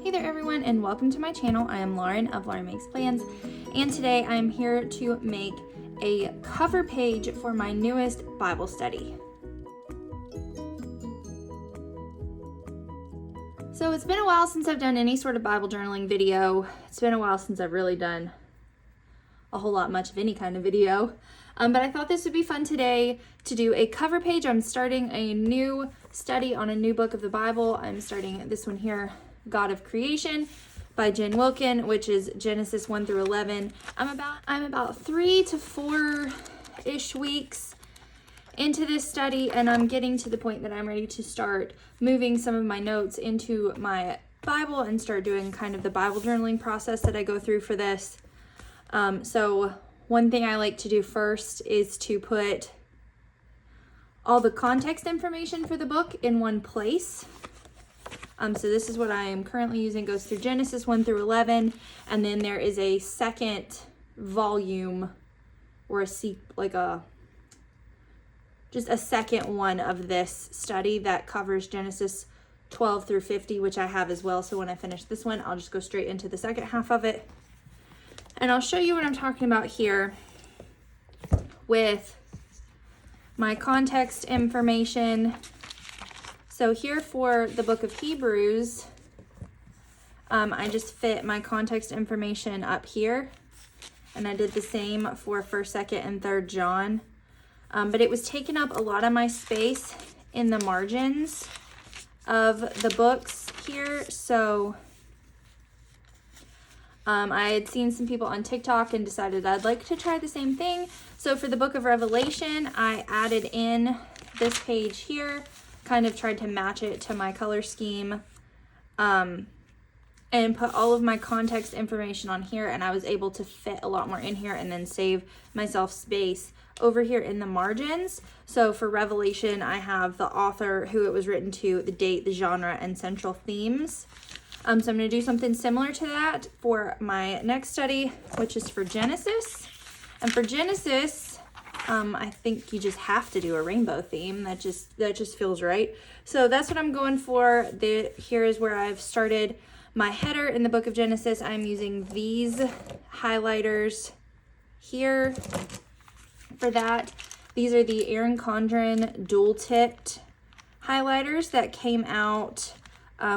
Hey there everyone, and welcome to my channel. I am Lauren of Lauren Makes Plans, and today I am here to make a cover page for my newest Bible study. So it's been a while since I've done any sort of Bible journaling video. It's been a while since I've really done a whole lot much of any kind of video. But I thought this would be fun today to do a cover page. I'm starting a new study on a new book of the Bible. I'm starting this one here, God of Creation by Jen Wilkin, which is Genesis 1 through 11. I'm about 3 to 4-ish weeks into this study, and I'm getting to the point that I'm ready to start moving some of my notes into my Bible and start doing kind of the Bible journaling process that I go through for this. So one thing I like to do first is to put all the context information for the book in one place. So this is what I am currently using. It goes through Genesis 1 through 11, and then there is a second volume or just a second one of this study that covers Genesis 12 through 50, which I have as well. So when I finish this one, I'll just go straight into the second half of it. And I'll show you what I'm talking about here with my context information. So here for the book of Hebrews, I just fit my context information up here. And I did the same for 1st, 2nd, and 3rd John. But it was taking up a lot of my space in the margins of the books here. So I had seen some people on TikTok and decided I'd like to try the same thing. So for the book of Revelation, I added in this page here, kind of tried to match it to my color scheme, and put all of my context information on here, and I was able to fit a lot more in here and then save myself space over here in the margins. So for Revelation, I have the author, who it was written to, the date, the genre, and central themes. So I'm going to do something similar to that for my next study, which is for Genesis. And for Genesis, I think you just have to do a rainbow theme. That just feels right. So that's what I'm going for. Here is where I've started my header in the book of Genesis. I'm using these highlighters here for that. These are the Erin Condren dual-tipped highlighters that came out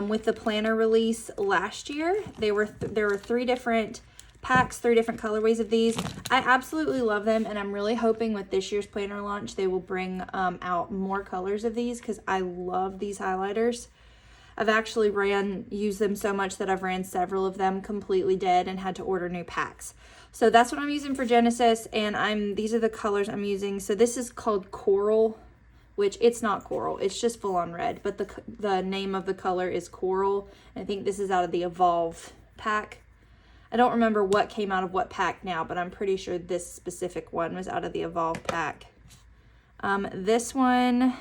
with the planner release last year. There were 3 different packs, 3 different colorways of these. I absolutely love them, and I'm really hoping with this year's planner launch they will bring out more colors of these, because I love these highlighters. I've actually used them so much that I've ran several of them completely dead and had to order new packs. So that's what I'm using for Genesis, and these are the colors I'm using. So this is called Coral, which it's not coral, it's just full on red, but the name of the color is Coral. And I think this is out of the Evolve pack. I don't remember what came out of what pack now, but I'm pretty sure this specific one was out of the Evolve pack. This one,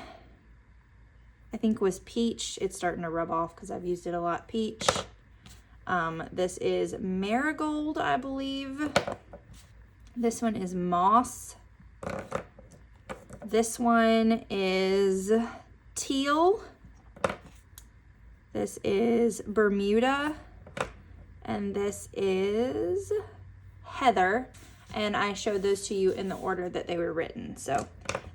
I think, was Peach. It's starting to rub off because I've used it a lot. Peach. This is Marigold, I believe. This one is Moss. This one is Teal. This is Bermuda. And this is Heather. And I showed those to you in the order that they were written. So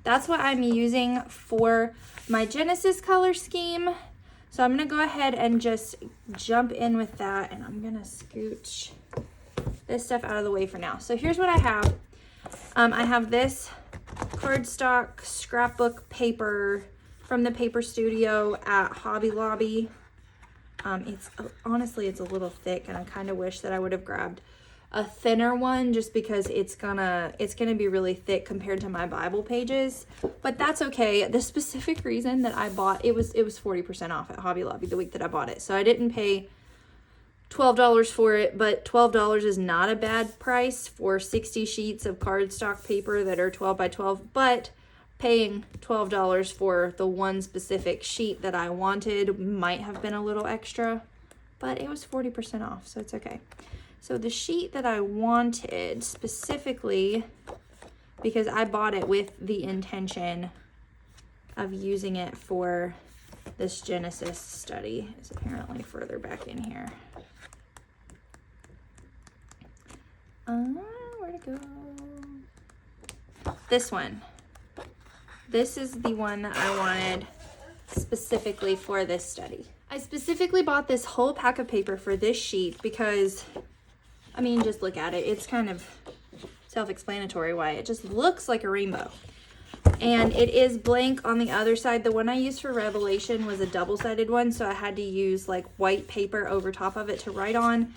that's what I'm using for my Genesis color scheme. So I'm going to go ahead and just jump in with that. And I'm going to scooch this stuff out of the way for now. So here's what I have. I have this cardstock scrapbook paper from the Paper Studio at Hobby Lobby. Honestly, it's a little thick, and I kind of wish that I would have grabbed a thinner one, just because it's gonna be really thick compared to my Bible pages, but that's okay. The specific reason that I bought it was 40% off at Hobby Lobby the week that I bought it, so I didn't pay $12 for it, but $12 is not a bad price for 60 sheets of cardstock paper that are 12 by 12, but paying $12 for the one specific sheet that I wanted might have been a little extra, but it was 40% off, so it's okay. So the sheet that I wanted specifically, because I bought it with the intention of using it for this Genesis study is apparently further back in here. Where'd it go? This one. This is the one that I wanted specifically for this study. I specifically bought this whole pack of paper for this sheet because, I mean, just look at it. It's kind of self-explanatory why it just looks like a rainbow. And it is blank on the other side. The one I used for Revelation was a double-sided one, so I had to use like white paper over top of it to write on.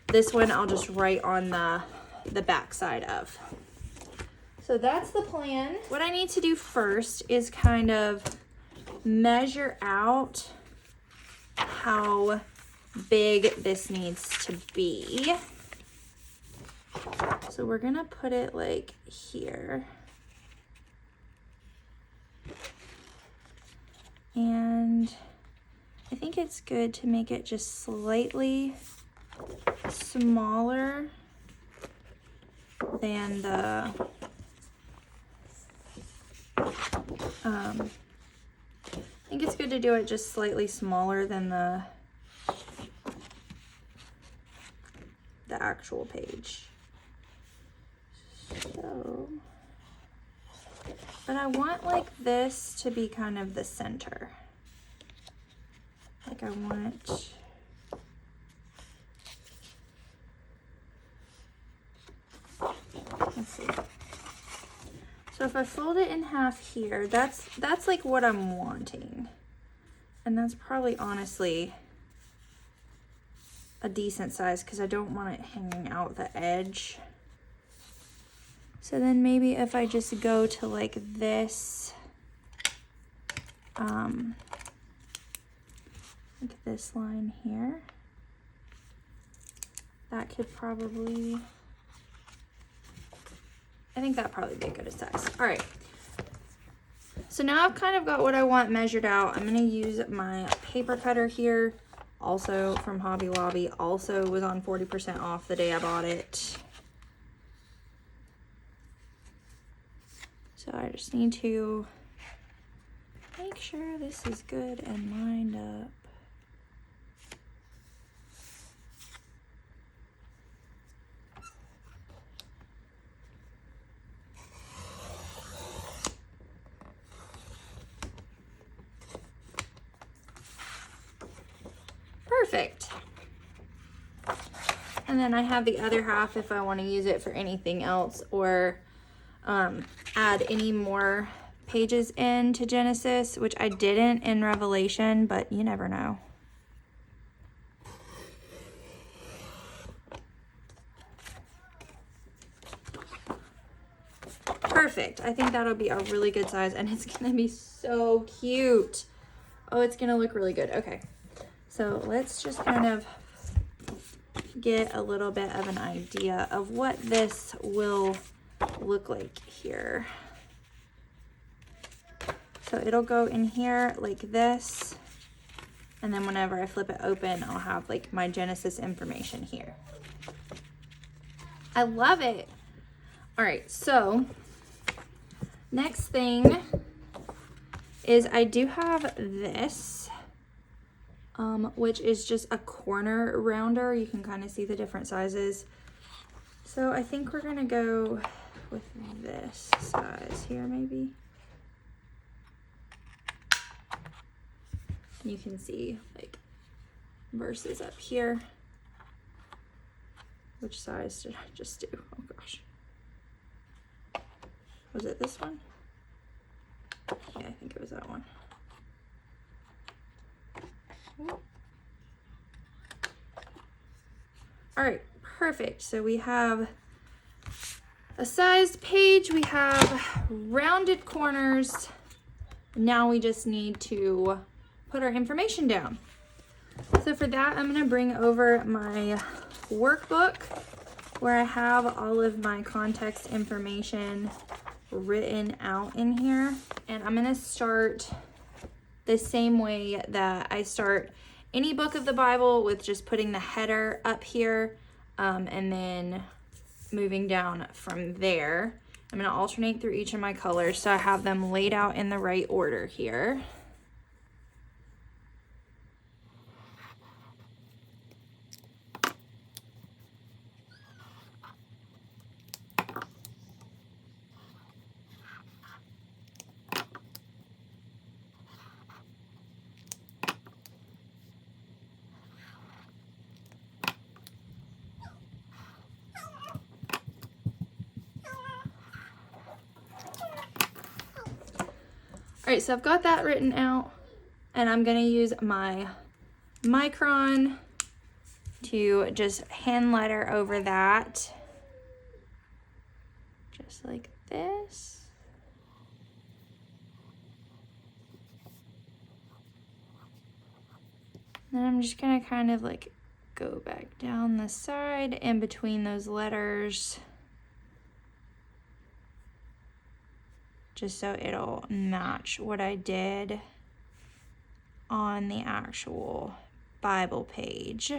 This one I'll just write on the back side of. So that's the plan. What I need to do first is kind of measure out how big this needs to be. So we're gonna put it like here. And I think it's good to make it just slightly smaller than the I think it's good to do it just slightly smaller than the actual page. So, but I want like this to be kind of the center. Like I want, let's see. So if I fold it in half here, that's like what I'm wanting. And that's probably honestly a decent size because I don't want it hanging out the edge. So then maybe if I just go to like this, like this line here, that could probably, I think that'd probably be a good size. All right. So now I've kind of got what I want measured out. I'm gonna use my paper cutter here, also from Hobby Lobby, also was on 40% off the day I bought it. So I just need to make sure this is good and lined up. Perfect. And then I have the other half if I want to use it for anything else or add any more pages into Genesis, which I didn't in Revelation, but you never know. Perfect. I think that'll be a really good size and it's gonna be so cute. Oh, it's gonna look really good. Okay. So let's just kind of get a little bit of an idea of what this will look like here. So it'll go in here like this. And then whenever I flip it open, I'll have like my Genesis information here. I love it. All right, so next thing is I do have this. Which is just a corner rounder. You can kind of see the different sizes. So I think we're gonna go with this size here maybe. You can see like verses up here. Which size did I just do? Oh gosh. Was it this one? Yeah, I think it was that one. All right, perfect. So we have a sized page, we have rounded corners. Now we just need to put our information down. So for that, I'm gonna bring over my workbook where I have all of my context information written out in here. And I'm gonna start the same way that I start any book of the Bible, with just putting the header up here and then moving down from there. I'm going to alternate through each of my colors so I have them laid out in the right order here. All right, so I've got that written out, and I'm gonna use my micron to just hand letter over that, just like this. Then I'm just gonna kind of like go back down the side in between those letters, just so it'll match what I did on the actual Bible page.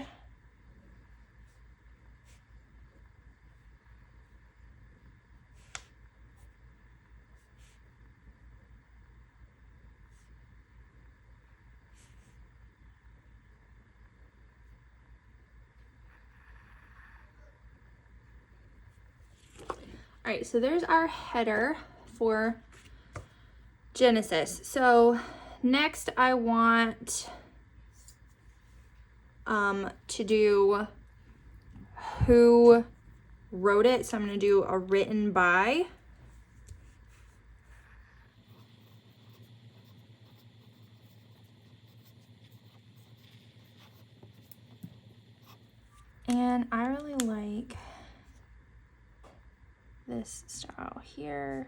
All right, so there's our header for Genesis. So next I want to do who wrote it. So I'm going to do a written by. And I really like this style here.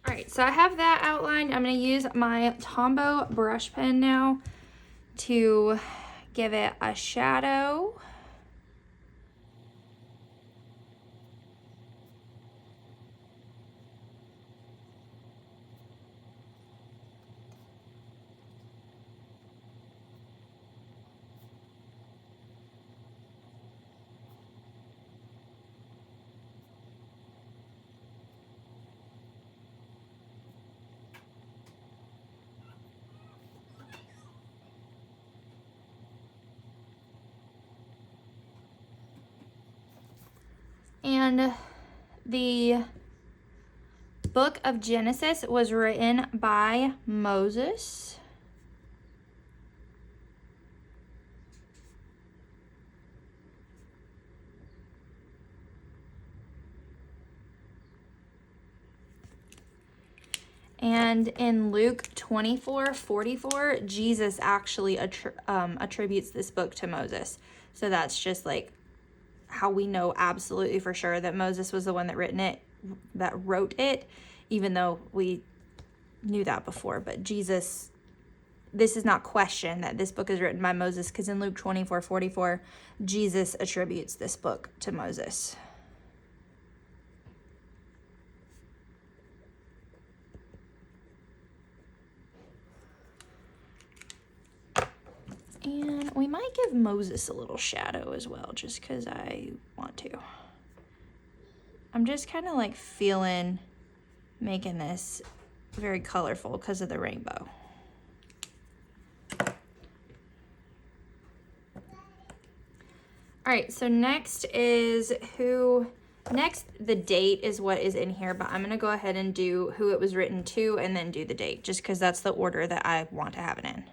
All right, so I have that outlined. I'm going to use my Tombow brush pen now to give it a shadow. And the book of Genesis was written by Moses. And in Luke 24:44, Jesus actually attributes this book to Moses. So that's just like how we know absolutely for sure that Moses was the one that wrote it, even though we knew that before. But Jesus, this is not question that this book is written by Moses, because in Luke 24:44, Jesus attributes this book to Moses. And we might give Moses a little shadow as well, just because I want to. I'm just kind of like feeling making this very colorful because of the rainbow. All right, so next the date is what is in here, but I'm going to go ahead and do who it was written to and then do the date, just because that's the order that I want to have it in.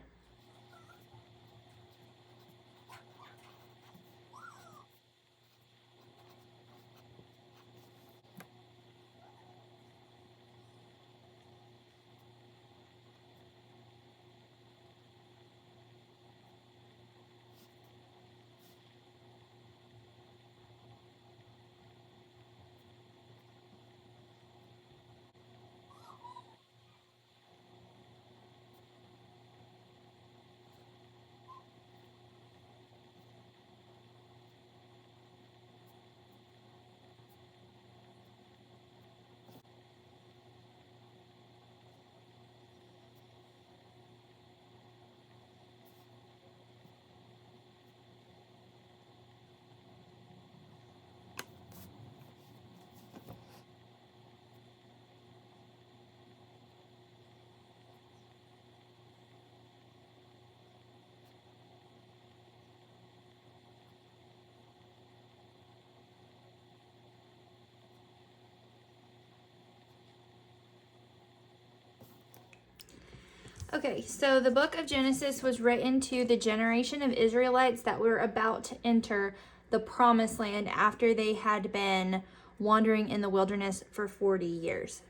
Okay, so the book of Genesis was written to the generation of Israelites that were about to enter the promised land after they had been wandering in the wilderness for 40 years.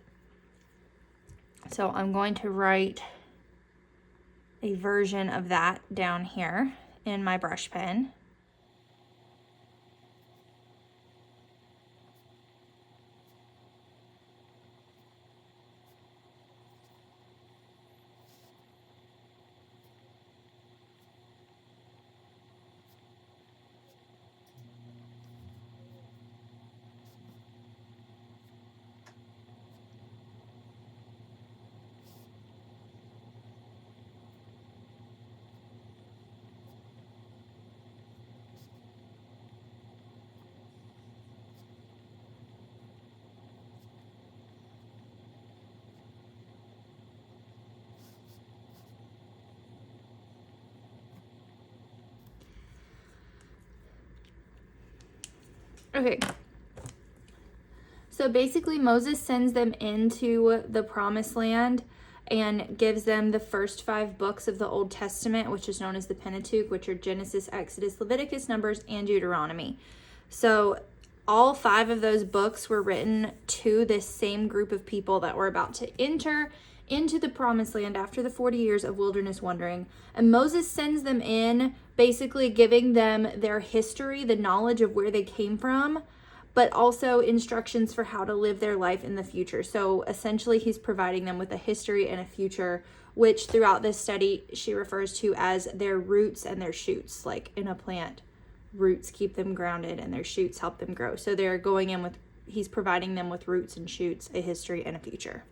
So I'm going to write a version of that down here in my brush pen. Okay. So basically Moses sends them into the promised land and gives them the first 5 books of the Old Testament, which is known as the Pentateuch, which are Genesis, Exodus, Leviticus, Numbers, and Deuteronomy. So all 5 of those books were written to this same group of people that were about to enter into the promised land after the 40 years of wilderness wandering. And Moses sends them in, basically giving them their history, the knowledge of where they came from, but also instructions for how to live their life in the future. So essentially he's providing them with a history and a future, which throughout this study she refers to as their roots and their shoots. Like in a plant, roots keep them grounded and their shoots help them grow. So they're going in with, he's providing them with roots and shoots, a history and a future.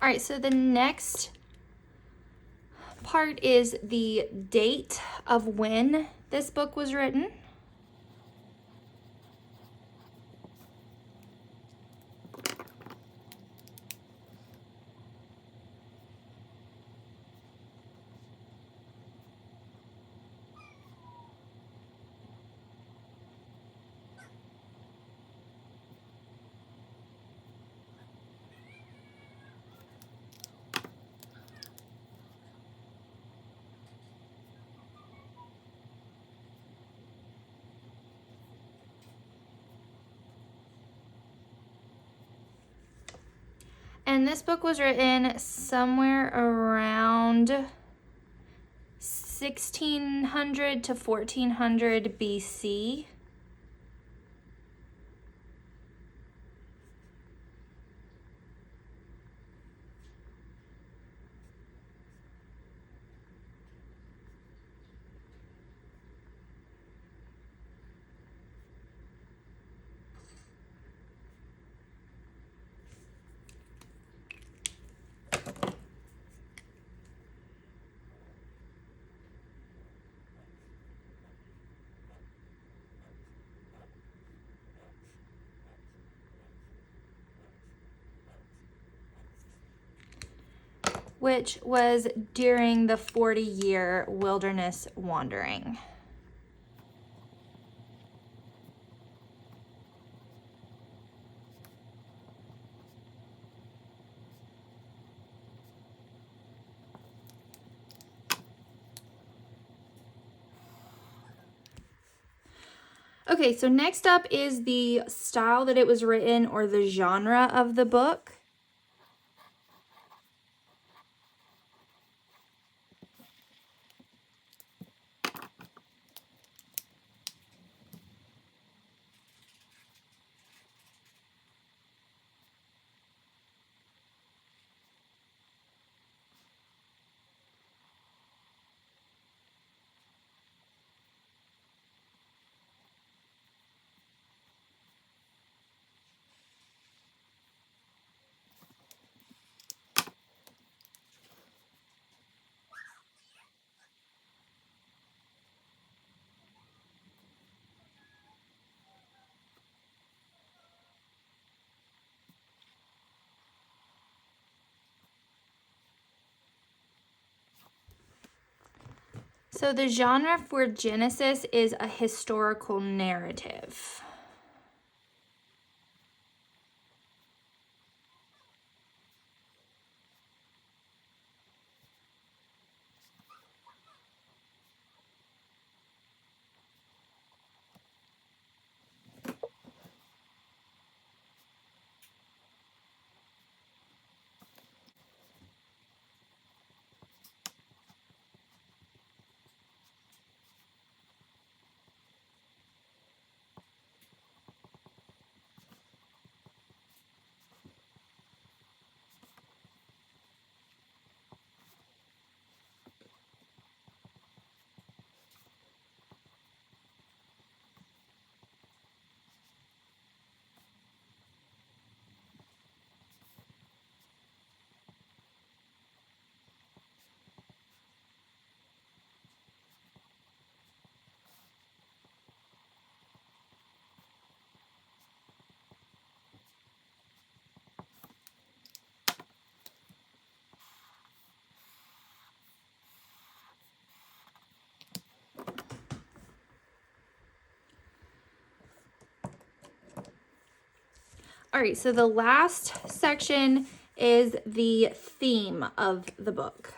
All right, so the next part is the date of when this book was written. And this book was written somewhere around 1600 to 1400 BC. Which was during the 40-year wilderness wandering. Okay, so next up is the style that it was written, or the genre of the book. So the genre for Genesis is a historical narrative. All right, so the last section is the theme of the book.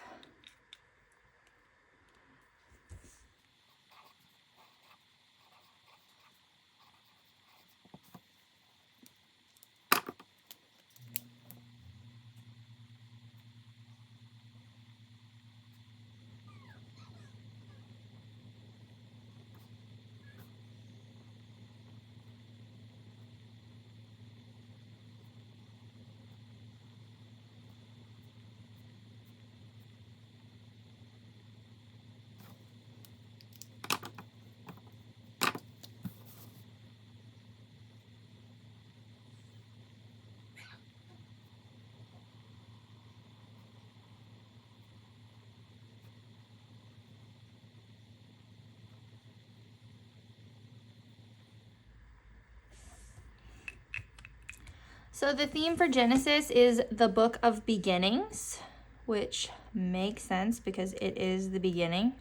So the theme for Genesis is the book of beginnings, which makes sense because it is the beginning.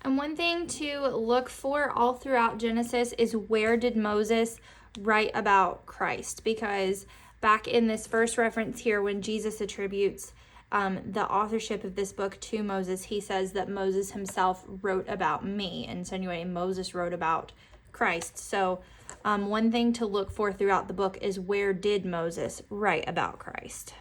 And one thing to look for all throughout Genesis is, where did Moses write about Christ? Because back in this first reference here, when Jesus attributes the authorship of this book to Moses, he says that Moses himself wrote about me, insinuating Moses wrote about Christ. So one thing to look for throughout the book is, where did Moses write about Christ?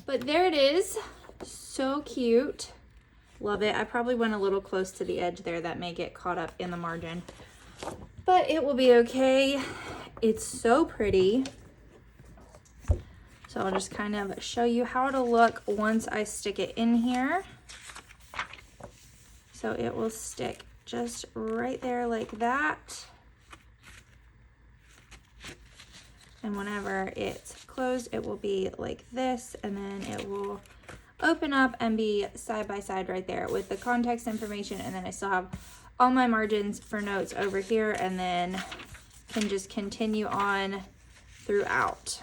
But there it is. So cute. Love it. I probably went a little close to the edge there. That may get caught up in the margin, but it will be okay. It's so pretty. So I'll just kind of show you how to look once I stick it in here. So it will stick just right there like that. And whenever it's closed, it will be like this, and then it will open up and be side by side right there with the context information. And then I still have all my margins for notes over here, and then can just continue on throughout.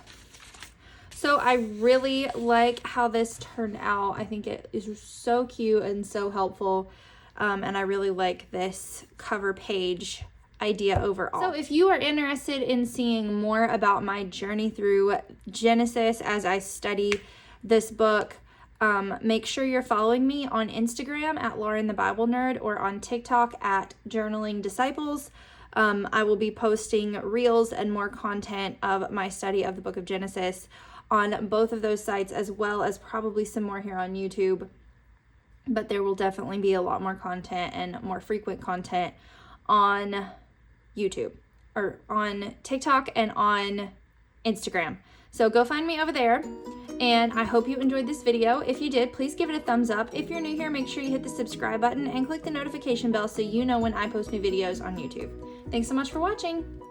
So I really like how this turned out. I think it is so cute and so helpful. And I really like this cover page idea overall. So if you are interested in seeing more about my journey through Genesis as I study this book, Make sure you're following me on Instagram at Lauren the Bible Nerd or on TikTok at Journaling Disciples. I will be posting reels and more content of my study of the book of Genesis on both of those sites, as well as probably some more here on YouTube. But there will definitely be a lot more content and more frequent content on YouTube or on TikTok and on Instagram. So go find me over there. And I hope you enjoyed this video. If you did, please give it a thumbs up. If you're new here, make sure you hit the subscribe button and click the notification bell so you know when I post new videos on YouTube. Thanks so much for watching.